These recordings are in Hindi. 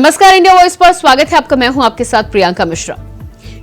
नमस्कार, इंडिया वॉइस पर स्वागत है आपका। मैं हूं आपके साथ प्रियंका मिश्रा।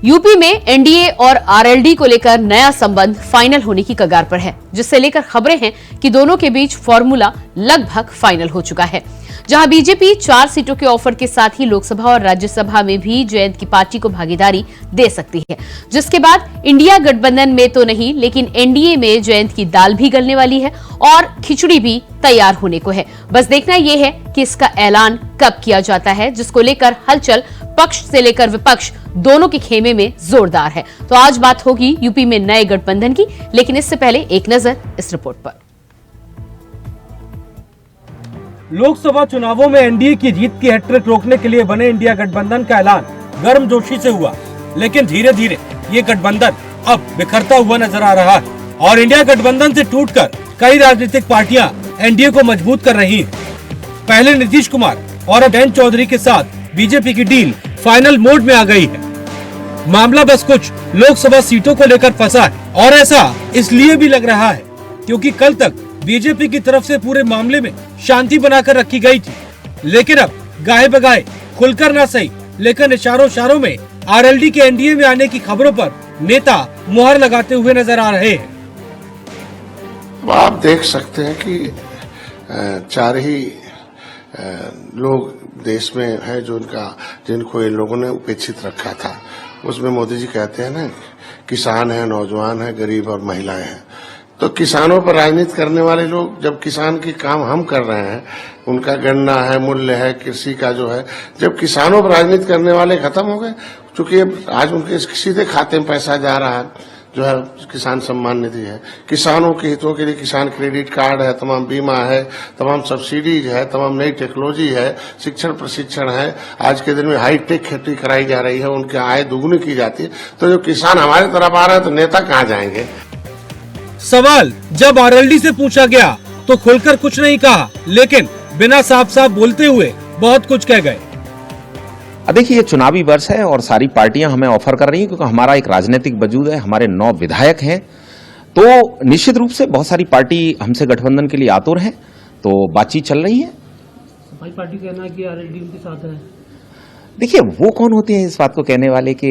यूपी में एनडीए और आरएलडी को लेकर नया संबंध फाइनल होने की कगार पर है, जिससे लेकर खबरें हैं कि दोनों के बीच फॉर्मूला लगभग फाइनल हो चुका है। जहां बीजेपी 4 सीटों के ऑफर के साथ ही लोकसभा और राज्यसभा में भी जयंत की पार्टी को भागीदारी दे सकती है, जिसके बाद इंडिया गठबंधन में तो नहीं लेकिन एनडीए में जयंत की दाल भी गलने वाली है और खिचड़ी भी तैयार होने को है। बस देखना यह है कि इसका ऐलान कब किया जाता है, जिसको लेकर हलचल पक्ष से लेकर विपक्ष दोनों के खेमे में जोरदार है। तो आज बात होगी यूपी में नए गठबंधन की, लेकिन इससे पहले एक नजर इस रिपोर्ट पर। लोकसभा चुनावों में एनडीए की जीत की हैट्रिक रोकने के लिए बने इंडिया गठबंधन का ऐलान गर्मजोशी से हुआ, लेकिन धीरे धीरे ये गठबंधन अब बिखरता हुआ नजर आ रहा है और इंडिया गठबंधन से टूटकर कई राजनीतिक पार्टियां एनडीए को मजबूत कर रही हैं। पहले नीतीश कुमार और अब जयंत चौधरी के साथ बीजेपी की डील फाइनल मोड में आ गई है। मामला बस कुछ लोकसभा सीटों को लेकर फंसा है और ऐसा इसलिए भी लग रहा है क्योंकि कल तक बीजेपी की तरफ से पूरे मामले में शांति बनाकर रखी गई थी, लेकिन अब गाहे बगाहे खुलकर ना सही लेकिन इशारों में आरएलडी के एनडीए में आने की खबरों पर नेता मुहर लगाते हुए नजर आ रहे हैं। आप देख सकते हैं कि चार ही लोग देश में है जिनको इन लोगों ने उपेक्षित रखा था। उसमें मोदी जी कहते हैं ना, किसान है, नौजवान है, गरीब और महिलाएं हैं। तो किसानों पर राजनीति करने वाले लोग, जब किसान के काम हम कर रहे हैं, उनका गन्ना है, मूल्य है, कृषि का जो है, जब किसानों पर राजनीति करने वाले खत्म हो गए, चूंकि आज उनके सीधे खाते में पैसा जा रहा है, जो है किसान सम्मान निधि है, किसानों के हितों के लिए किसान क्रेडिट कार्ड है, तमाम बीमा है, तमाम सब्सिडीज है, तमाम नई टेक्नोलॉजी है, शिक्षण प्रशिक्षण है। आज के दिन में हाईटेक खेती कराई जा रही है, उनकी आय दोगुनी की जाती है। तो जो किसान हमारे तरफ आ रहे हैं तो नेता कहाँ जाएंगे? सवाल जब आरएलडी से पूछा गया तो खुलकर कुछ नहीं कहा, लेकिन बिना साफ बोलते हुए बहुत कुछ कह गए। देखिए, ये चुनावी वर्ष है और सारी पार्टियां हमें ऑफर कर रही हैं क्योंकि हमारा एक राजनीतिक वजूद है, हमारे 9 विधायक हैं, तो निश्चित रूप से बहुत सारी पार्टी हमसे गठबंधन के लिए आतुर हैं, तो बातचीत चल रही है। भाई पार्टी कहना है कि आरएलडी उनके साथ है। देखिए, वो कौन होते हैं इस बात को कहने वाले कि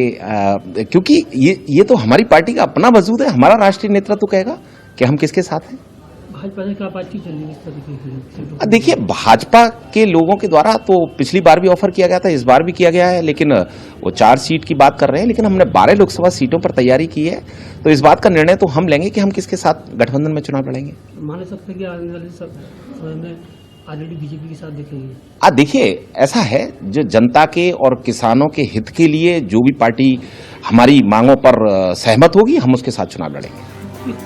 क्योंकि ये तो हमारी पार्टी का अपना वजूद है, हमारा राष्ट्रीय नेतृत्व कहेगा कि हम किसके साथ हैं। भाजपा से क्या बातचीत चल रही है इस तरीके की? देखिए, भाजपा के लोगों के द्वारा तो पिछली बार भी ऑफर किया गया था, इस बार भी किया गया है, लेकिन वो 4 सीट की बात कर रहे हैं, लेकिन हमने 12 लोकसभा सीटों पर तैयारी की है, तो इस बात का निर्णय तो हम लेंगे कि हम किसके साथ गठबंधन में चुनाव लड़ेंगे। मान सकते हैं कि आने वाले समय में आरएलडी बीजेपी के साथ देखेंगे। देखिए, ऐसा है, जो जनता के और किसानों के हित के लिए जो भी पार्टी हमारी मांगों पर सहमत होगी, हम उसके साथ चुनाव लड़ेंगे।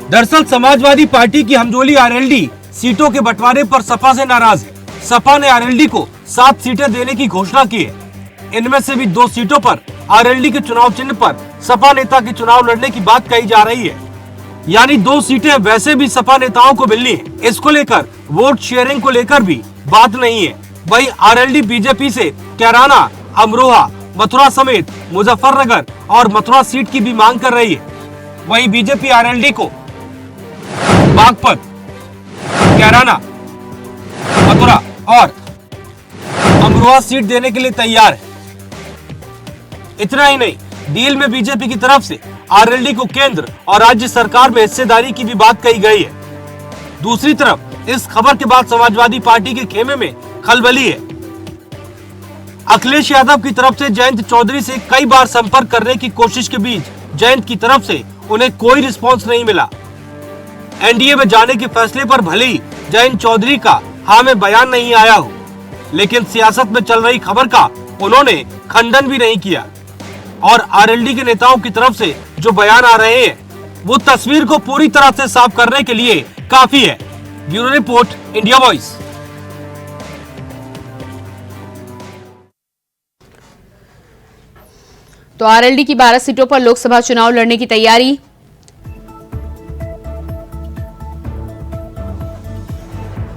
दरअसल समाजवादी पार्टी की हमजोली आरएलडी सीटों के बंटवारे पर सपा से नाराज है। सपा ने आरएलडी को 7 सीटें देने की घोषणा की है। इनमें से भी 2 सीटों पर आरएलडी के चुनाव चिन्ह पर सपा नेता के चुनाव लड़ने की बात कही जा रही है, यानी 2 सीटें वैसे भी सपा नेताओं को मिलनी है। इसको लेकर वोट शेयरिंग को लेकर भी बात नहीं है। वही आरएलडी बीजेपी से कैराना, अमरोहा, मथुरा समेत मुजफ्फरनगर और मथुरा सीट की भी मांग कर रही है। वही बीजेपी आरएलडी को बागपत, कैराना, मथुरा और अमरोहा सीट देने के लिए तैयार है। इतना ही नहीं, डील में बीजेपी की तरफ से आरएलडी को केंद्र और राज्य सरकार में हिस्सेदारी की भी बात कही गई है। दूसरी तरफ इस खबर के बाद समाजवादी पार्टी के खेमे में खलबली है। अखिलेश यादव की तरफ से जयंत चौधरी से कई बार संपर्क करने की कोशिश के बीच जयंत की तरफ से उन्हें कोई रिस्पॉन्स नहीं मिला। एनडीए में जाने के फैसले पर भले ही जयंत चौधरी का हाँ में बयान नहीं आया हो, लेकिन सियासत में चल रही खबर का उन्होंने खंडन भी नहीं किया और आरएलडी के नेताओं की तरफ से जो बयान आ रहे हैं वो तस्वीर को पूरी तरह से साफ करने के लिए काफी है। Bureau report, India voice. तो आरएलडी की 12 सीटों पर लोकसभा चुनाव लड़ने की तैयारी।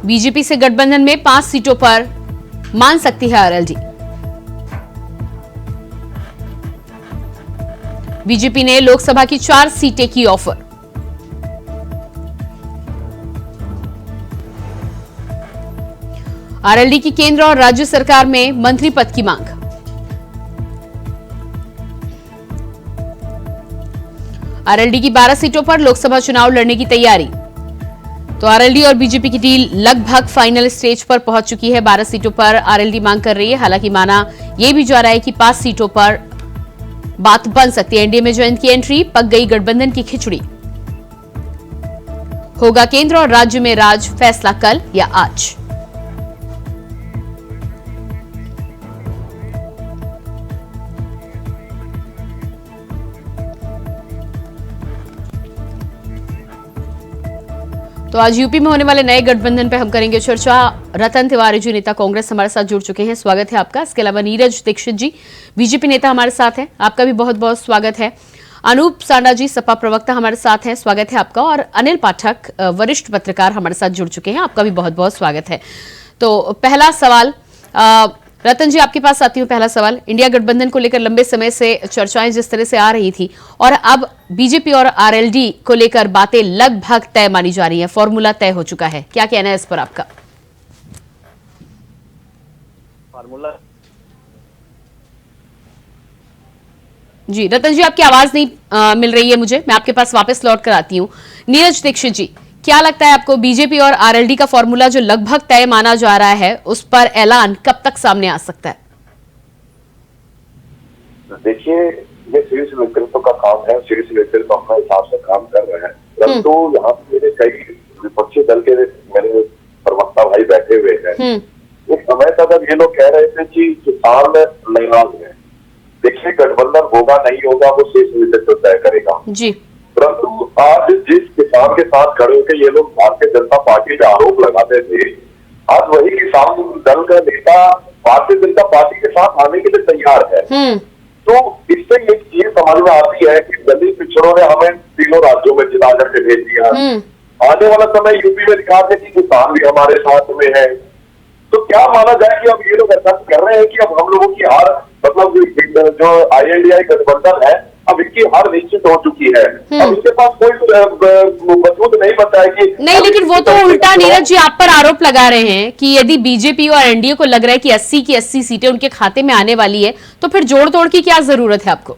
बीजेपी से गठबंधन में 5 सीटों पर मान सकती है आरएलडी। बीजेपी ने लोकसभा की 4 सीटें की ऑफर। आरएलडी की केंद्र और राज्य सरकार में मंत्री पद की मांग। आरएलडी की 12 सीटों पर लोकसभा चुनाव लड़ने की तैयारी। तो आरएलडी और बीजेपी की डील लगभग फाइनल स्टेज पर पहुंच चुकी है। 12 सीटों पर आरएलडी मांग कर रही है। हालांकि माना यह भी जा रहा है कि 5 सीटों पर बात बन सकती है। एनडीए में जयंत की एंट्री, पक गई गठबंधन की खिचड़ी। होगा केंद्र और राज्य में राज, फैसला कल या आज। तो आज यूपी में होने वाले नए गठबंधन पे हम करेंगे चर्चा। रतन तिवारी जी, नेता कांग्रेस, हमारे साथ जुड़ चुके हैं, स्वागत है आपका। इसके अलावा नीरज दीक्षित जी, बीजेपी नेता, हमारे साथ हैं, आपका भी बहुत बहुत स्वागत है। अनूप सांडा जी, सपा प्रवक्ता, हमारे साथ हैं, स्वागत है आपका। और अनिल पाठक, वरिष्ठ पत्रकार, हमारे साथ जुड़ चुके हैं, आपका भी बहुत बहुत स्वागत है। तो पहला सवाल रतन जी आपके पास आती हूँ। पहला सवाल, इंडिया गठबंधन को लेकर लंबे समय से चर्चाएं जिस तरह से आ रही थी और अब बीजेपी और आरएलडी को लेकर बातें लगभग तय मानी जा रही हैं, फॉर्मूला तय हो चुका है, क्या कहना है इस पर आपका? फार्मूला जी रतन जी, आपकी आवाज नहीं मिल रही है मुझे, मैं आपके पास वापस लौट कर आती हूँ। नीरज दीक्षित जी, क्या लगता है आपको, बीजेपी और आरएलडी का फॉर्मूला जो लगभग तय माना जा रहा है, उस पर ऐलान कब तक सामने आ सकता है? देखिए, ये शीर्ष नेतृत्व का काम है, शीर्ष नेतृत्व अपने हिसाब से काम कर रहे हैं। परंतु यहाँ पे मेरे कई विपक्षी दल के मेरे प्रवक्ता भाई बैठे हुए हैं। एक समय तक अब ये लोग कह रहे थे कि किसान नाराज है। देखिए, गठबंधन होगा नहीं होगा वो शीर्ष नेतृत्व तय करेगा जी। परंतु आज जिस किसान के साथ खड़े होकर ये लोग भारतीय जनता पार्टी पे आरोप लगाते थे, आज वही किसान दल का नेता भारतीय जनता पार्टी के साथ आने के लिए तैयार है। तो इससे एक चीज समझ में आती है कि दलित पिछड़ों ने हमें तीनों राज्यों में जिता करके भेज दिया। आने वाला समय यूपी में दिखा दे कि किसान भी हमारे साथ में है। तो क्या माना जाए कि अब ये लोग ऐसा कर रहे हैं कि अब हम लोगों की हार, मतलब जो आईएनडीआई गठबंधन है, अब इनकी हार निश्चित हो चुकी है। अब इनके पास कोई वजूद नहीं बता है कि नहीं, लेकिन वो तो उल्टा नीरज जी आप पर आरोप लगा रहे हैं कि यदि बीजेपी और एनडीए को लग रहा है कि 80 की 80 सीटें उनके खाते में आने वाली है, तो फिर जोड़ तोड़ की क्या जरूरत है आपको?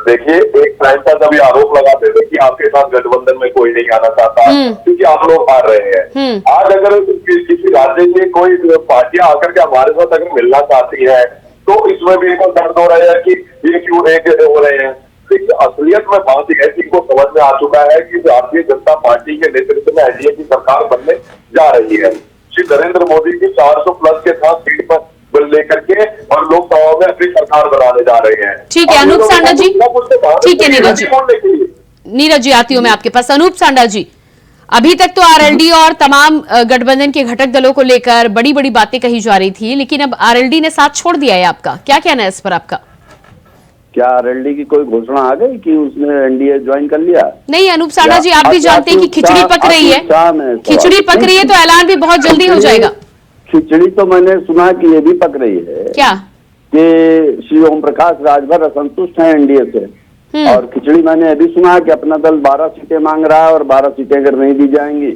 देखिए, एक टाइम पर कभी आरोप लगाते थे कि आपके साथ गठबंधन में कोई नहीं आना चाहता क्योंकि आप लोग हार रहे हैं। आज अगर किसी राज्य की कोई पार्टियां आकर के हमारे साथ अगर मिलना चाहती है तो इसमें भी इनको दर्द हो रहा है कि ये क्यों एक हो रहे हैं। लेकिन असलियत में बात यह है कि इनको समझ में आ चुका है कि भारतीय जनता पार्टी के नेतृत्व में एनडीए की सरकार बनने जा रही है। श्री नरेंद्र मोदी की 400 प्लस के साथ सीट पर लेकर के और लोकसभा में अपनी सरकार बनाने जा रहे हैं। ठीक है अनूप सांडा जी, ठीक है नीरज जी, नीरज जी आती हूँ मैं आपके पास। अनूप सांडा जी, अभी तक तो आरएलडी और तमाम गठबंधन के घटक दलों को लेकर बड़ी बड़ी बातें कही जा रही थी, लेकिन अब आरएलडी ने साथ छोड़ दिया है आपका, क्या कहना है इस पर आपका? क्या आरएलडी की कोई घोषणा आ गई कि उसने एनडीए ज्वाइन कर लिया? नहीं अनूप सांडा जी, आप भी जानते हैं कि खिचड़ी पक रही है, खिचड़ी पक रही है तो ऐलान भी बहुत जल्दी हो जाएगा। खिचड़ी तो मैंने सुना कि ये भी पक रही है। क्या? कि श्री ओम प्रकाश राजभर असंतुष्ट हैं एनडीए से, और खिचड़ी मैंने अभी सुना कि अपना दल 12 सीटें मांग रहा है और 12 सीटें अगर नहीं दी जाएंगी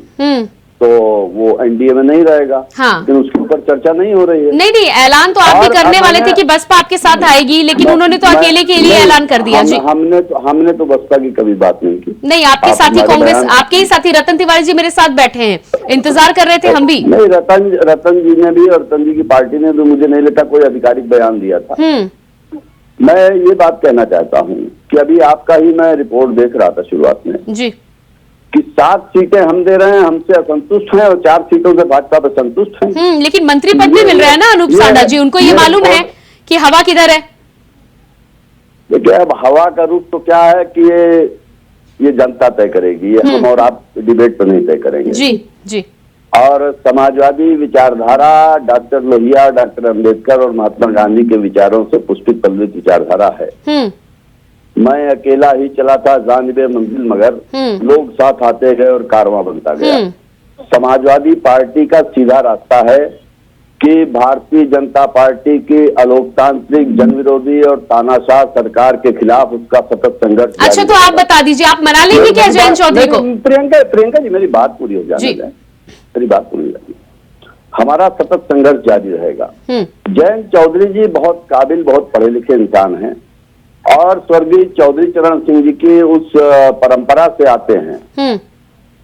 तो वो एनडीए में नहीं रहेगा। हाँ। लेकिन उसके ऊपर चर्चा नहीं हो रही है। नहीं नहीं, ऐलान तो आप भी करने वाले थे कि बसपा आपके साथ आएगी, लेकिन उन्होंने तो अकेले के लिए ऐलान कर दिया जी। हमने तो बसपा की कभी बात नहीं की। नहीं, आपके साथी कांग्रेस, आपके ही साथी रतन तिवारी जी मेरे साथ बैठे हैं, इंतजार कर रहे थे हम भी। नहीं, रतन जी ने भी और रतन जी की पार्टी ने भी मुझे नहीं लगता कोई आधिकारिक बयान दिया था। मैं ये बात कहना चाहता हूँ कि अभी आपका ही मैं रिपोर्ट देख रहा था शुरुआत में जी कि 7 सीटें हम दे रहे हैं, हमसे असंतुष्ट हैं, और 4 सीटों से भाजपा पर संतुष्ट हैं। लेकिन मंत्री पद भी मिल रहा है ना अनूप सांडा जी, उनको ये मालूम है कि हवा किधर है। देखिए, अब हवा का रुख तो क्या है कि ये जनता तय करेगी, ये हम और आप डिबेट तो नहीं तय करेंगे जी जी। और समाजवादी विचारधारा डॉक्टर लोहिया, डॉक्टर अंबेडकर और महात्मा गांधी के विचारों से पुष्पित पल्लित विचारधारा है। मैं अकेला ही चला था जानबे मंजिल मगर लोग साथ आते गए और कारवां बनता गया। समाजवादी पार्टी का सीधा रास्ता है कि भारतीय जनता पार्टी की अलोकतांत्रिक, जनविरोधी और तानाशाह सरकार के खिलाफ उसका सतत संघर्ष। अच्छा, तो आप बता दीजिए, आप मना लेंगे क्या जयंत चौधरी को? प्रियंका जी, मेरी बात पूरी हो जाने दें, मेरी बात पूरी हो जाती। हमारा सतत संघर्ष जारी रहेगा। जयंत चौधरी जी बहुत काबिल, बहुत पढ़े लिखे इंसान हैं और स्वर्गीय चौधरी चरण सिंह जी की उस परंपरा से आते हैं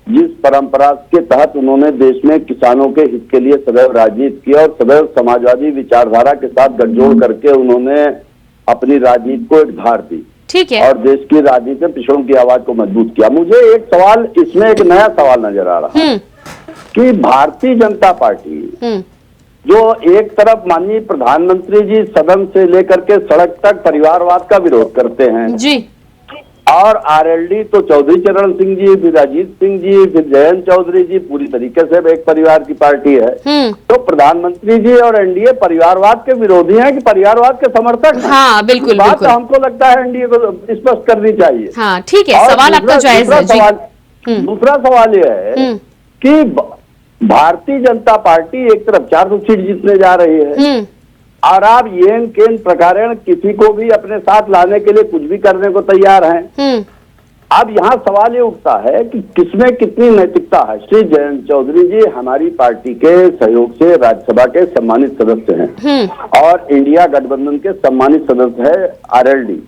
जिस परंपरा के तहत उन्होंने देश में किसानों के हित के लिए सदैव राजनीति की और सदैव समाजवादी विचारधारा के साथ गठजोड़ करके उन्होंने अपनी राजनीति को एक धार दी। ठीक है। और देश की राजनीति में पिछड़ों की आवाज को मजबूत किया। मुझे एक सवाल, इसमें एक नया सवाल नजर आ रहा है कि भारतीय जनता पार्टी जो एक तरफ माननीय प्रधानमंत्री जी सदन से लेकर के सड़क तक परिवारवाद का विरोध करते हैं जी, और आरएलडी तो चौधरी चरण सिंह जी, फिर अजीत सिंह जी, फिर जयंत चौधरी जी पूरी तरीके से एक परिवार की पार्टी है, तो प्रधानमंत्री जी और एनडीए परिवारवाद के विरोधी हैं कि परिवारवाद के समर्थक हैं? हाँ बिल्कुल बात बिल्कुल। तो हमको लगता है एनडीए को स्पष्ट करनी चाहिए। हाँ ठीक है, और सवाल आपका जायज है जी। दूसरा सवाल यह है कि भारतीय जनता पार्टी एक तरफ 400 सीट जीतने जा रही है और आप येन केन प्रकारेण किसी को भी अपने साथ लाने के लिए कुछ भी करने को तैयार हैं। अब यहाँ सवाल ये उठता है कि किसमें कितनी नैतिकता है। श्री जयंत चौधरी जी हमारी पार्टी के सहयोग से राज्यसभा के सम्मानित सदस्य हैं और इंडिया गठबंधन के सम्मानित सदस्य है आरएलडी।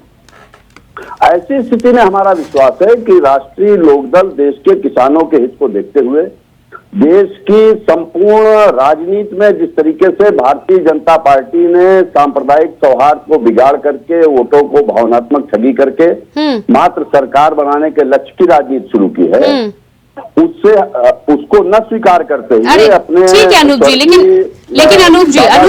ऐसी स्थिति में हमारा विश्वास है कि राष्ट्रीय लोकदल देश के किसानों के हित को देखते हुए देश की संपूर्ण राजनीति में जिस तरीके से भारतीय जनता पार्टी ने सांप्रदायिक सौहार्द को बिगाड़ करके वोटों को भावनात्मक ठगी करके मात्र सरकार बनाने के लक्ष्य की राजनीति शुरू की है, उससे उसको न स्वीकार करते हुए अपने ठीक है अनूप जी, लेकिन अनूप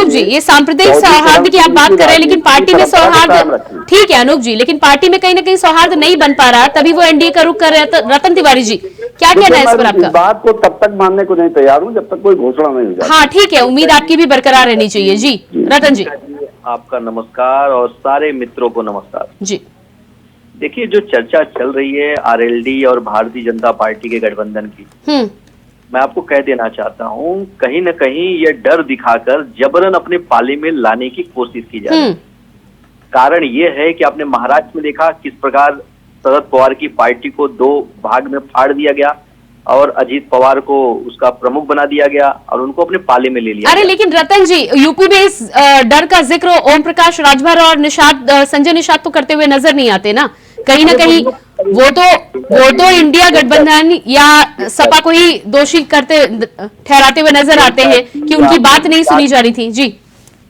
जी ये सांप्रदायिक सौहार्द की आप बात कर रहे हैं, लेकिन पार्टी में सौहार्द, ठीक है अनूप जी, लेकिन पार्टी में कहीं ना कहीं सौहार्द नहीं बन पा रहा, तभी वो एनडीए का रुख कर रहे हैं। रतन तिवारी जी क्या कहना है इस पर आपका? इस बात को तब तक मानने को नहीं तैयार हूँ जब तक कोई घोषणा नहीं हो जाए। हाँ ठीक है, उम्मीद आपकी भी बरकरार रहनी चाहिए। जी रतन जी। आपका नमस्कार और सारे मित्रों को नमस्कार जी। देखिए, जो चर्चा चल रही है आरएलडी और भारतीय जनता पार्टी के गठबंधन की, मैं आपको कह देना चाहता हूं, कहीं न कहीं ये डर दिखाकर जबरन अपने पाले में लाने की कोशिश की जा रही है। कारण ये है कि आपने महाराष्ट्र में देखा किस प्रकार शरद पवार की पार्टी को 2 भाग में फाड़ दिया गया और अजीत पवार को उसका प्रमुख बना दिया गया और उनको अपने पाले में ले लिया। अरे लेकिन रतन जी, यूपी में इस डर का जिक्र ओम प्रकाश राजभर और निषाद, संजय निषाद तो करते हुए नजर नहीं आते ना। कहीं ना कहीं वो तो इंडिया गठबंधन या सपा को ही दोषी ठहराते हुए नजर आते हैं कि उनकी बात नहीं सुनी जा रही थी। जी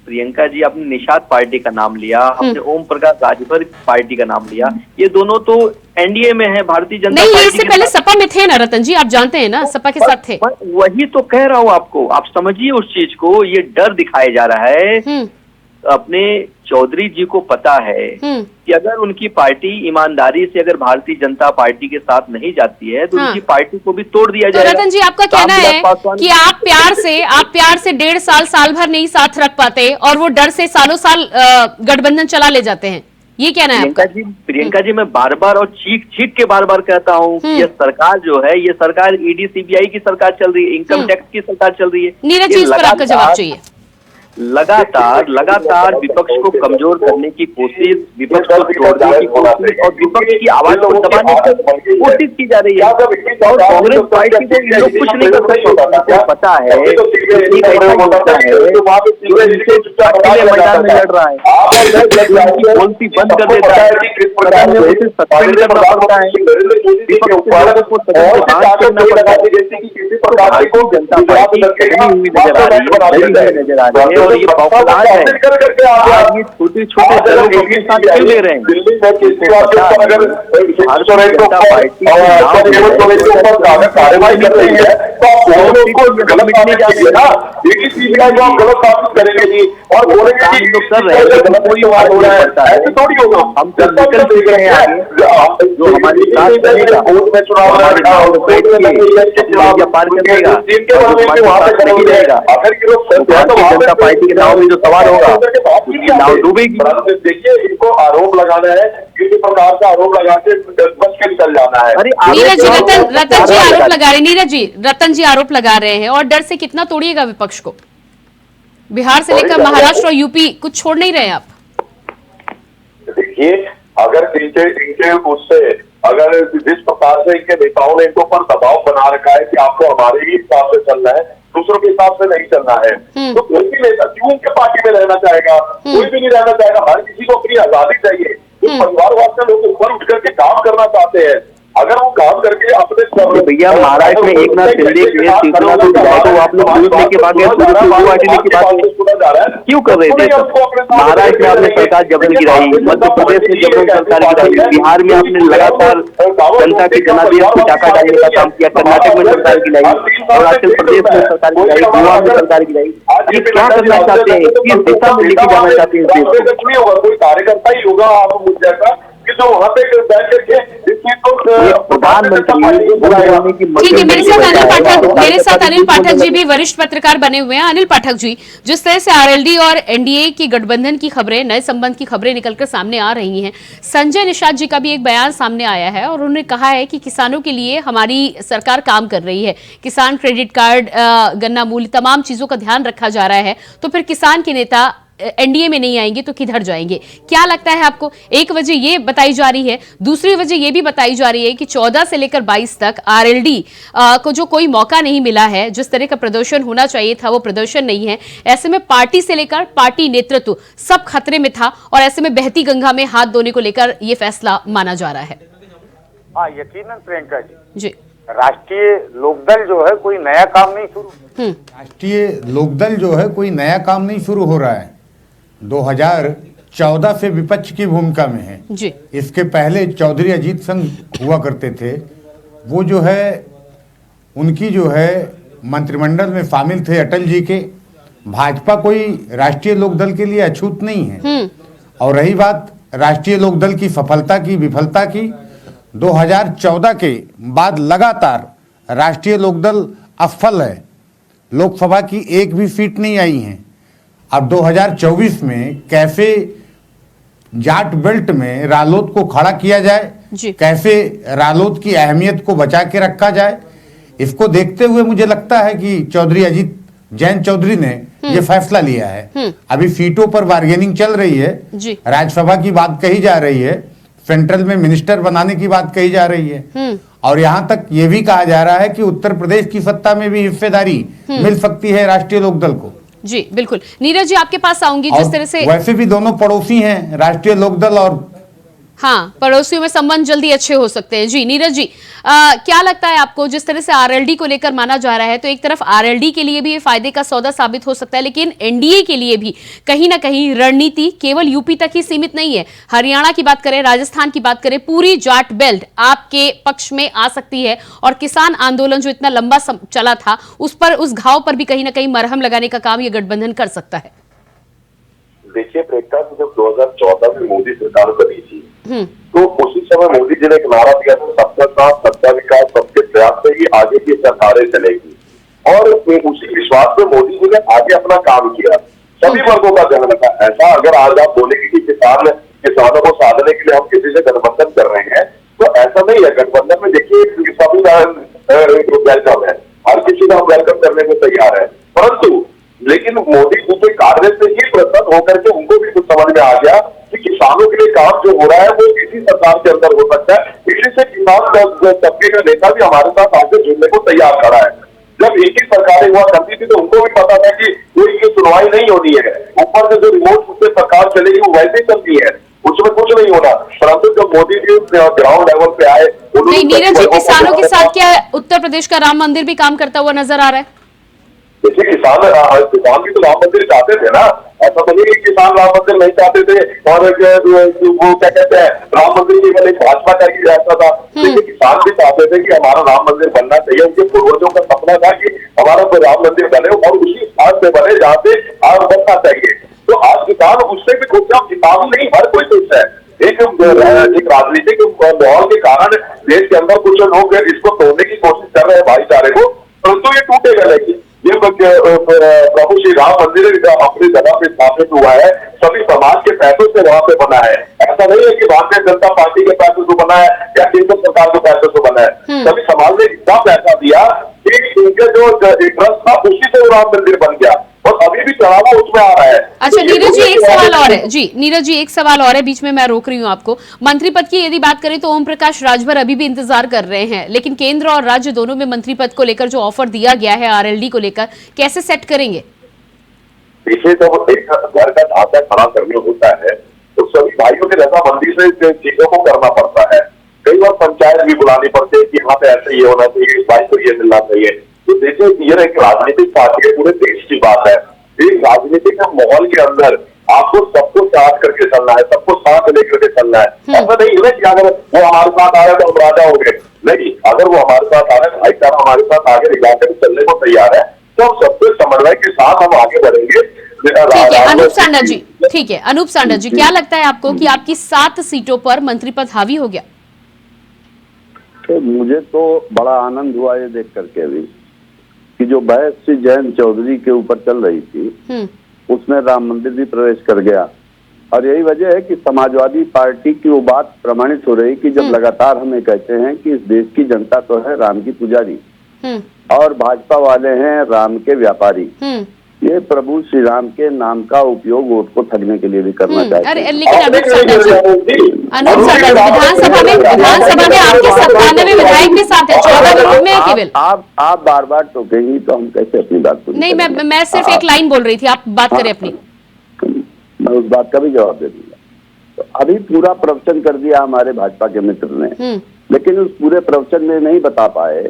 प्रियंका जी, आपने निषाद पार्टी का नाम लिया, आपने ओम प्रकाश राजभर पार्टी का नाम लिया, ये दोनों तो एनडीए में है, भारतीय जनता पार्टी। नहीं, इससे पहले सपा में थे ना रतन जी, आप जानते हैं ना, सपा के साथ थे। वही तो कह रहा हूँ आपको, आप समझिए उस चीज को। ये डर दिखाया जा रहा है। अपने चौधरी जी को पता है कि अगर उनकी पार्टी ईमानदारी से अगर भारतीय जनता पार्टी के साथ नहीं जाती है तो उनकी पार्टी को भी तोड़ दिया जाएगा। तो रतन जी, आपका कहना है कि आप प्यार से 1.5 साल भर नहीं साथ रख पाते और वो डर से सालों साल गठबंधन चला ले जाते हैं, ये कहना है आपका? प्रियंका जी, मैं बार बार और चीख के बार कहता हूँ कि ये सरकार जो है, ये सरकार ईडी सीबीआई की सरकार चल रही है, इनकम टैक्स की सरकार चल रही है। नीरज जी, इस पर आपका जवाब चाहिए। लगातार विपक्ष को कमजोर करने की कोशिश, विपक्ष को तोड़ने की कोशिश और विपक्ष की आवाज को दबाने की कोशिश की जा रही है। और कांग्रेस पार्टी को ये लोग कुछ नहीं कर सकते। पता है मैदान में लड़ रहा है, पॉलिसी बंद कर देता है, उसे सस्पेंड करना पड़ता है, जनता पार्टी नजर आ रही है और ये पॉपुलर है। आज ये छोटे दलों को अपने साथ क्यों ले रहे हैं? भारतीय जनता पार्टी कार्रवाई कर रही है तो मिटने जा रही है ना, करेंगे जी और बोलेंगे कि लोग कर रहे हैं, कोई बात हो रहा है, ऐसे थोड़ी होगा। हम तो निकल चुके हैं आगे, जो हमारे साथ करेगा पार करेगा, नहीं रहेगा। भारतीय जनता पार्टी के नाव में जो सवाल होगा उसकी नाव डूबेगी। देखिए, इनको आरोप लगाना है, किसी प्रकार का आरोप लगा के बच के निकल जाना है। नीरज जी, रतन जी आरोप लगा रहे, नीरज जी, रतन जी आरोप लगा रहे हैं और डर से कितना तोड़िएगा विपक्ष को? बिहार से लेकर महाराष्ट्र और यूपी कुछ छोड़ नहीं रहे आप। देखिए, अगर इनके उससे अगर जिस प्रकार से इनके नेताओं ने इनको पर दबाव बना रखा है कि आपको हमारे ही हिसाब से चलना है, दूसरों के हिसाब से नहीं चलना है। तो कोई भी नेता क्यों उनके पार्टी में रहना चाहेगा? कोई भी नहीं रहना चाहेगा। हर किसी को अपनी आजादी चाहिए। तो परिवारवाद से लोग ऊपर उठ करके काम करना चाहते हैं। अगर वो काम करके अपने भैया महाराष्ट्र में एक नाथ शिंदे के सीटों को विधायकों आप लोग न्यूज लेके भागे, पार्टी लेके भागे, क्यों कर रहे थे? महाराष्ट्र में आपने सरकार जबरन गिराई, मध्य प्रदेश में जबरन सरकार गिराई, बिहार में आपने लगातार जनता के जनादेश को चाका डालने का काम किया, कर्नाटक में सरकार गिराई, अरुणाचल प्रदेश में सरकार गिराई, गोवा में सरकार गिराई। ये क्या करना चाहते हैं? किस दिशा में लेके जाना चाहते हैं? कोई कार्यकर्ता ही होगा आप मुझ जैसा कि जो वहाँ पे बैठ करके ठीक है। मेरे साथ अनिल पाठक जी भी वरिष्ठ पत्रकार बने हुए हैं। अनिल पाठक जी, जिस तरह से आरएलडी और एनडीए की गठबंधन की खबरें, नए संबंध की खबरें निकलकर सामने आ रही हैं, संजय निषाद जी का भी एक बयान सामने आया है और उन्होंने कहा है कि किसानों के लिए हमारी सरकार काम कर रही है, किसान क्रेडिट कार्ड, गन्ना मूल्य, तमाम चीजों का ध्यान रखा जा रहा है। तो फिर किसान के नेता एनडीए में नहीं आएंगे तो किधर जाएंगे? क्या लगता है आपको? एक वजह ये बताई जा रही है, दूसरी वजह ये भी बताई जा रही है कि 14 से लेकर 22 तक आरएलडी को जो कोई मौका नहीं मिला है, जिस तरह का प्रदर्शन होना चाहिए था वो प्रदर्शन नहीं है। ऐसे में पार्टी से लेकर पार्टी नेतृत्व सब खतरे में था और ऐसे में बहती गंगा में हाथ धोने को लेकर ये फैसला माना जा रहा है। हाँ, यकीनन प्रियंका जी, राष्ट्रीय लोकदल जो है कोई नया काम नहीं शुरू, राष्ट्रीय लोकदल जो है कोई नया काम नहीं शुरू हो रहा है। 2014 से विपक्ष की भूमिका में है जी। इसके पहले चौधरी अजीत सिंह हुआ करते थे, वो जो है उनकी जो है मंत्रिमंडल में शामिल थे अटल जी के। भाजपा कोई राष्ट्रीय लोकदल के लिए अछूत नहीं है। और रही बात राष्ट्रीय लोकदल की सफलता की विफलता की, 2014 के बाद लगातार राष्ट्रीय लोकदल असफल है। लोकसभा की एक भी सीट नहीं आई है। अब 2024 में कैसे जाट बेल्ट में रालोद को खड़ा किया जाए, कैसे रालोद की अहमियत को बचा के रखा जाए, इसको देखते हुए मुझे लगता है कि चौधरी अजीत जैन चौधरी ने ये फैसला लिया है। अभी सीटों पर बार्गेनिंग चल रही है, राज्यसभा की बात कही जा रही है, सेंट्रल में मिनिस्टर बनाने की बात कही जा रही है और यहां तक ये भी कहा जा रहा है कि उत्तर प्रदेश की सत्ता में भी हिस्सेदारी मिल सकती है राष्ट्रीय लोकदल को। जी बिल्कुल। नीरज जी, आपके पास आऊंगी। जिस तरह से वैसे भी दोनों पड़ोसी हैं, राष्ट्रीय लोकदल और हाँ, पड़ोसियों में संबंध जल्दी अच्छे हो सकते हैं। जी नीरज जी, क्या लगता है आपको, जिस तरह से आरएलडी को लेकर माना जा रहा है, तो एक तरफ आरएलडी के लिए भी ये फायदे का सौदा साबित हो सकता है, लेकिन एनडीए के लिए भी कहीं ना कहीं रणनीति केवल यूपी तक ही सीमित नहीं है। हरियाणा की बात करें, राजस्थान की बात करें, पूरी जाट बेल्ट आपके पक्ष में आ सकती है और किसान आंदोलन जो इतना लंबा चला था उस घाव पर भी कहीं ना कहीं मरहम लगाने का काम ये गठबंधन कर सकता है। देखिए प्रेक्षा, जब 2014 में मोदी सरकार बनी थी तो उसी समय मोदी जी ने एक नारा दिया था, सबका साथ सबका विकास सबके प्रयास से ही आगे की सरकारें चलेगी। और उसी विश्वास में मोदी जी ने आगे अपना काम किया, सभी वर्गों का ध्यान रखा। ऐसा अगर आज आप बोलेंगे कि किसानों को साधने के लिए हम किसी से गठबंधन कर रहे हैं, तो ऐसा नहीं है। गठबंधन में देखिए सभी वेलकम है, हर किसी का हम वेलकम करने को तैयार है, परंतु लेकिन मोदी जी के कार्य से ही प्रसन्न होकर के उनको भी कुछ समझ में आ गया कि किसानों के लिए काम जो हो रहा है वो किसी सरकार के अंदर हो सकता है। इसी से किसान तबके का नेता भी हमारे साथ आगे जुड़ने को तैयार खड़ा है। जब एक ही सरकारें हुआ करती थी तो उनको भी पता था कि कोई ये सुनवाई नहीं होनी है, ऊपर से जो रिमोट से सरकार चलेगी वो वैसे ही चलती है, उसमें कुछ नहीं होना। परंतु जब मोदी जी ग्राउंड लेवल पे आए, नीरज जी, किसानों के साथ क्या उत्तर प्रदेश का राम मंदिर भी काम करता हुआ नजर आ रहा है? देखिए किसान भी तो राम मंदिर चाहते थे ना, ऐसा तो नहीं कि किसान राम मंदिर नहीं चाहते थे। और वो क्या कहते हैं, राम मंदिर की मैंने भाजपा का ही रहता था, लेकिन किसान भी चाहते थे कि हमारा राम मंदिर बनना चाहिए। उनके पूर्वजों का सपना था कि हमारा कोई राम मंदिर बने और उसी स्थान पे बने जहाँ पे आज बनना चाहिए। तो आज किसान उससे भी खुश है, किसान नहीं हर कोई खुश है। एक राजनीतिक माहौल के कारण देश के अंदर कुछ लोग इसको तोड़ने की कोशिश कर रहे हैं भाईचारे को, परंतु ये टूटेगा नहीं। ये प्रभु श्री राम मंदिर अपनी जगह पे स्थापित हुआ है, सभी समाज के पैसों से वहां पे बना है। ऐसा नहीं है कि भारतीय जनता पार्टी के पैसों से बना है या केंद्र सरकार के पैसों से बना है। सभी समाज ने इतना पैसा दिया कि उनके जो ट्रस्ट था उसी से राम मंदिर बन गया। और अभी भी चढ़ावा उसमें आ रहा है। अच्छा नीरज जी, एक सवाल और है जी, नीरज जी एक सवाल और है, बीच में मैं रोक रही हूँ आपको। मंत्री पद की यदि बात करें तो ओम प्रकाश राजभर अभी भी इंतजार कर रहे हैं, लेकिन केंद्र और राज्य दोनों में मंत्री पद को लेकर जो ऑफर दिया गया है आरएलडी को लेकर, कैसे सेट करेंगे? देखिए, जब एक घर का ढांचा खड़ा करने होता है तो सभी भाइयों की रजामंदी से चीजों को करना पड़ता है। कई बार पंचायत भी बुलानी पड़ती है कि यहाँ पे ऐसे ये होना चाहिए, इस भाई को ये मिलना चाहिए। तो देखिए, ये एक राजनीतिक पार्टी है, पूरे देश की बात है। एक राजनीतिक माहौल के अंदर आपको सबको साथ करके चलना है, सबको साथ लेकर के चलना है। ऐसा नहीं है कि अगर वो हमारे साथ आ रहे तो हम राजा हो गए, नहीं। अगर वो हमारे साथ आ रहे, भाईचारा हमारे साथ आगे ले जाकर चलने को तैयार है, तो हम सबसे समन्वय के साथ हम आगे बढ़ेंगे। ठीक है अनूप सांडा जी, ठीक है अनूप सांडा जी, क्या लगता है आपको कि आपकी 7 सीटों पर मंत्री पद हावी हो गया? तो मुझे तो बड़ा आनंद हुआ ये देख करके भी कि जो बहस श्री जयंत चौधरी के ऊपर चल रही थी उसमें राम मंदिर भी प्रवेश कर गया। और यही वजह है कि समाजवादी पार्टी की वो बात प्रमाणित हो रही कि जब लगातार हमें कहते हैं कि इस देश की जनता तो है राम की पुजारी और भाजपा वाले हैं राम के व्यापारी, ये प्रभु श्री राम के नाम का उपयोग वोट को ठगने के लिए भी करना चाहते हैं। लेकिन अनूप सांडा जी, विधानसभा में आपके 97 विधायक के साथ है, 14 विरोध में है केवल। आप बार बार टोकेंगी तो हम कैसे अपनी बात को नहीं, मैं सिर्फ एक लाइन बोल रही थी, आप बात करें अपनी। मैं उस बात का भी जवाब दे दूंगा। तो अभी पूरा प्रवचन कर दिया हमारे भाजपा के मित्र ने, लेकिन उस पूरे प्रवचन में नहीं बता पाए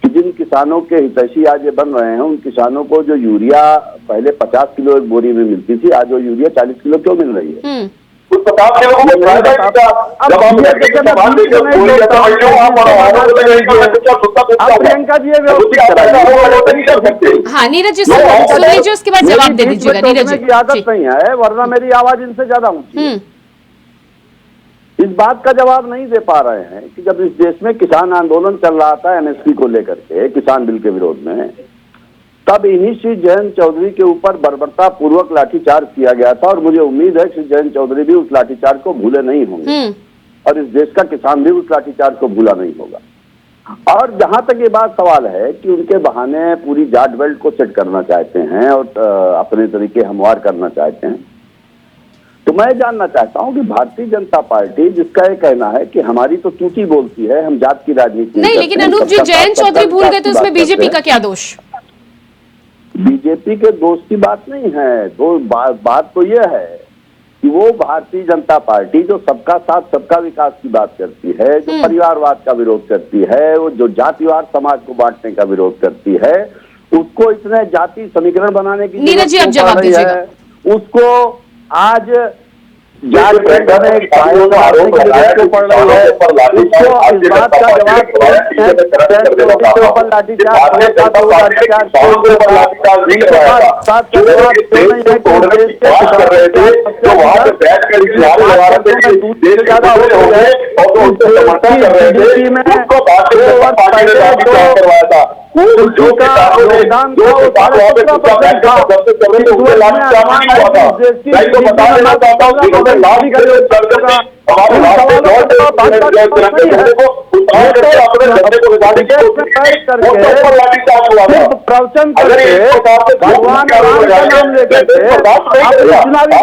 कि जिन किसानों के हितैषी आज ये बन रहे हैं, उन किसानों को जो यूरिया पहले 50 किलो एक बोरी में मिलती थी, आज वो यूरिया 40 किलो क्यों मिल रही है? कुछ 50 किलो को प्रियंका जी हाँ नीरज जी सुन लीजिए, उसके बाद जवाब दे दीजिएगा नीरज जी। आदत नहीं है, वरना मेरी आवाज इनसे ज्यादा ऊंची है। इस बात का जवाब नहीं दे पा रहे हैं कि जब इस देश में किसान आंदोलन चल रहा था एमएसपी को लेकर के, किसान बिल के विरोध में, तब इन्हीं श्री जयंत चौधरी के ऊपर बर्बरता पूर्वक लाठीचार्ज किया गया था। और मुझे उम्मीद है श्री जयंत चौधरी भी उस लाठीचार्ज को भूले नहीं होंगे और इस देश का किसान भी उस लाठीचार्ज को भूला नहीं होगा। और जहां तक ये बात सवाल है कि उनके बहाने पूरी जाट बेल्ट को सेट करना चाहते हैं और अपने तरीके हमवार करना चाहते हैं, तो मैं जानना चाहता हूं कि भारतीय जनता पार्टी, जिसका ये कहना है कि हमारी तो टूटी बोलती है, हम जात की राजनीति नहीं, लेकिन अनूप जी जयंत चौधरी भूल गए तो इसमें बीजेपी का क्या दोष? बीजेपी के दोष की बात नहीं है, तो बात तो यह है कि वो भारतीय जनता पार्टी जो सबका साथ सबका विकास की बात करती है, जो परिवारवाद का विरोध करती है, वो जो जातिवाद समाज को बांटने का विरोध करती है, उसको इतने जाति समीकरण बनाने की नीरज जी आप जवाब दीजिएगा। उसको आज जाट बेल्ट में आरोप पड़ रही है, उसको इस बात का प्रवचन करके भगवान राम का नाम लेकर के चुनावी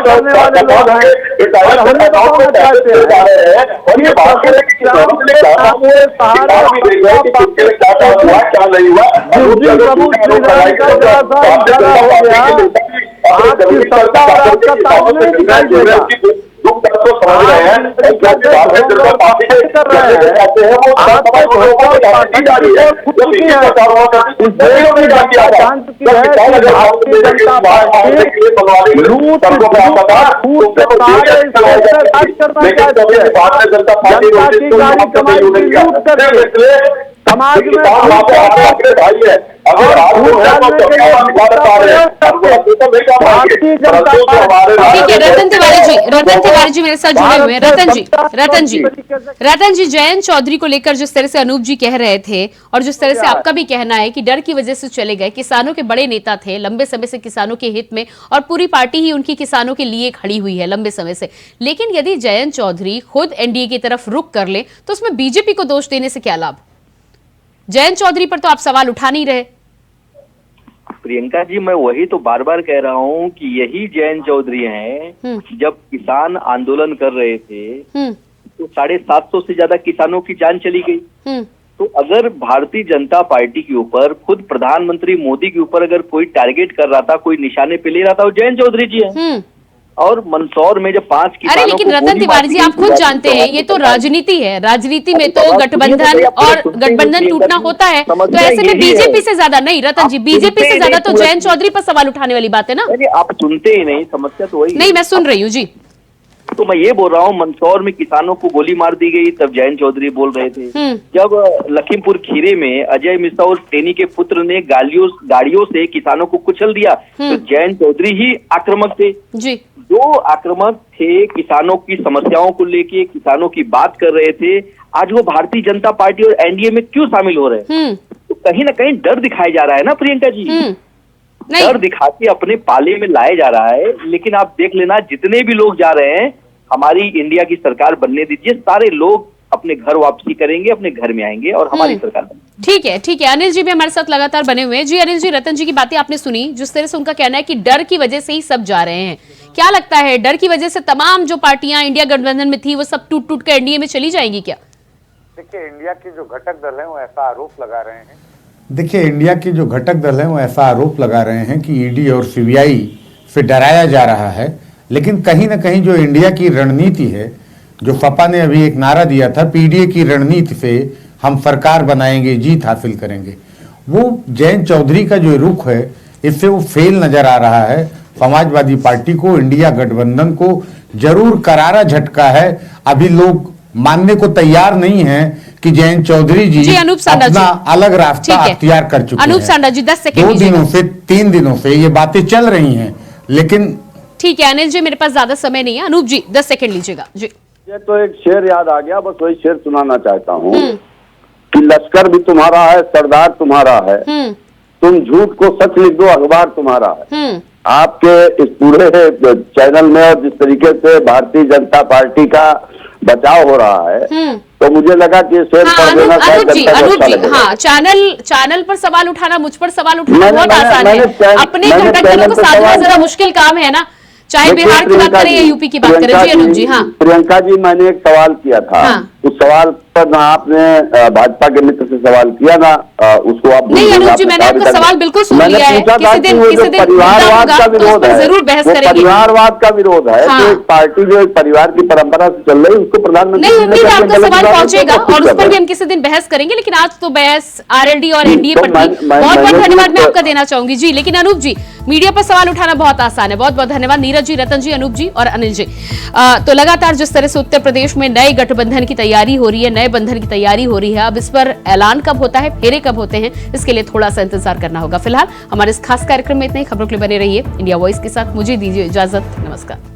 करने वाले लोग हैं और हम बताना चाहते हैं आपकी सत्ता और आपका ताउन नहीं दिखाई देगा। समाज में भाई है, अगर ठीक है रतन तिवारी जी मेरे साथ जुड़े हुए हैं। रतन जी जयंत चौधरी को लेकर जिस तरह से अनूप जी कह रहे थे और जिस तरह से आपका भी कहना है कि डर की वजह से चले गए, किसानों के बड़े नेता थे, लंबे समय से किसानों के हित में और पूरी पार्टी ही उनकी किसानों के लिए खड़ी हुई है लंबे समय से, लेकिन यदि जयंत चौधरी खुद एनडीए की तरफ रुख कर ले तो उसमें बीजेपी को दोष देने से क्या लाभ? जयंत चौधरी पर तो आप सवाल उठा नहीं रहे। प्रियंका जी, मैं वही तो बार बार कह रहा हूँ कि यही जयंत चौधरी हैं। जब किसान आंदोलन कर रहे थे तो 750 से ज्यादा किसानों की जान चली गई। तो अगर भारतीय जनता पार्टी के ऊपर, खुद प्रधानमंत्री मोदी के ऊपर अगर कोई टारगेट कर रहा था, कोई निशाने पे ले रहा था, वो जयंत चौधरी जी है। और मंदसौर में जब 5 किसानों अरे लेकिन रतन तिवारी जी, आप खुद जानते हैं ये तो राजनीति है। राजनीति में तो गठबंधन और गठबंधन टूटना होता है। तो ऐसे में बीजेपी से ज्यादा नहीं रतन जी, बीजेपी से ज्यादा तो जयंत चौधरी पर सवाल उठाने वाली बात है ना। आप सुनते ही नहीं, समस्या तो वही नहीं, मैं सुन रही हूँ जी। तो मैं ये बोल रहा हूँ, मंदसौर में किसानों को गोली मार दी गई, तब जयंत चौधरी बोल रहे थे। जब लखीमपुर खीरे में अजय मिश्रा और टेनी के पुत्र ने गाड़ियों से किसानों को कुचल दिया, तो जयंत चौधरी ही आक्रामक थे जी। जो आक्रामक थे, किसानों की समस्याओं को लेके किसानों की बात कर रहे थे, आज वो भारतीय जनता पार्टी और एनडीए में क्यों शामिल हो रहे हैं? तो कहीं ना कहीं डर दिखाया जा रहा है ना प्रियंका जी, डर दिखा के अपने पाले में लाया जा रहा है। लेकिन आप देख लेना, जितने भी लोग जा रहे हैं, हमारी इंडिया की सरकार बनने दीजिए, सारे लोग अपने घर वापसी करेंगे, अपने घर में आएंगे और हमारी सरकार बनेगी। ठीक है, ठीक है। अनिल जी भी हमारे साथ लगातार बने हुए हैं। जी अनिल जी, रतन जी की बातें आपने सुनी, जिस तरह से उनका कहना है कि डर की वजह से ही सब जा रहे हैं। क्या लगता है, डर की वजह से तमाम जो पार्टियां इंडिया गठबंधन में थी वो सब टूट टूट कर एनडीए में चली जाएंगी क्या? देखिए, इंडिया के जो घटक दल हैं वो ऐसा आरोप लगा रहे हैं। देखिए, इंडिया के जो घटक दल हैं वो ऐसा आरोप लगा रहे हैं कि ईडी और सीबीआई से डराया जा रहा है। लेकिन कहीं ना कहीं जो इंडिया की रणनीति है, जो सपा ने अभी एक नारा दिया था, पीडीए की रणनीति से हम सरकार बनाएंगे, जीत हासिल करेंगे, वो जयंत चौधरी का जो रुख है, इससे वो फेल नजर आ रहा है। समाजवादी पार्टी को, इंडिया गठबंधन को जरूर करारा झटका है। अभी लोग मानने को तैयार नहीं है कि जयंत चौधरी जी अपना अलग रास्ता अख्तियार कर चुके हैं। अनूप सांडा जी 10 सेकंड 2 दिनों से 3 दिनों से ये बातें चल रही हैं, लेकिन ठीक है अनिल जी, मेरे पास ज्यादा समय नहीं है। अनूप जी 10 सेकंड लीजिएगा जी। ये तो एक शेर याद आ गया, बस वही शेर सुनाना चाहता हूँ कि लश्कर भी तुम्हारा है, सरदार तुम्हारा है, तुम झूठ को सच लिख दो, अखबार तुम्हारा है। आपके इस पूरे चैनल में और जिस तरीके से भारतीय जनता पार्टी का बचाव हो रहा है, तो मुझे लगा कि शेर पढ़ देना अनूप जी, हाँ, चैनल पर सवाल उठाना, मुझ पर सवाल उठाना बहुत आसान है। अपने घटक दलों को साधना जरा मुश्किल काम है ना, चाहे बिहार की बात करें या यूपी की बात करें। जी अनूप जी। हाँ प्रियंका जी, मैंने एक सवाल किया था, उस सवाल पर ना आपने भाजपा के मित्र से सवाल किया ना, उसको आप नहीं अनूप जी, मैंने आपका सवाल बिल्कुल सुन लिया है। किसी दिन परिवारवाद का विरोध है, जरूर बहस करेंगे। परिवारवाद का विरोध है, तो एक पार्टी जो एक परिवार की परंपरा से चल रही है, उसको प्रधानमंत्री नहीं, उम्मीद है आपका सवाल पहुंचेगा और उस पर भी हम किसी दिन बहस करेंगे। लेकिन आज तो बहस आरएलडी और एनडीए पर थी। बहुत बहुत धन्यवाद मैं आपका देना चाहूंगी जी। लेकिन अनूप जी, मीडिया पर सवाल उठाना बहुत आसान है। बहुत बहुत धन्यवाद नीरज जी, रतन जी, अनूप जी और अनिल जी। तो लगातार जिस तरह से उत्तर प्रदेश में नए गठबंधन की तैयारी हो रही है, नए बंधन की तैयारी हो रही है, अब इस पर ऐलान कब होता है, फेरे कब होते हैं, इसके लिए थोड़ा सा इंतजार करना होगा। फिलहाल हमारे इस खास कार्यक्रम में इतने ही। खबरों के लिए बने रहिए इंडिया वॉइस के साथ। मुझे दीजिए इजाजत, नमस्कार।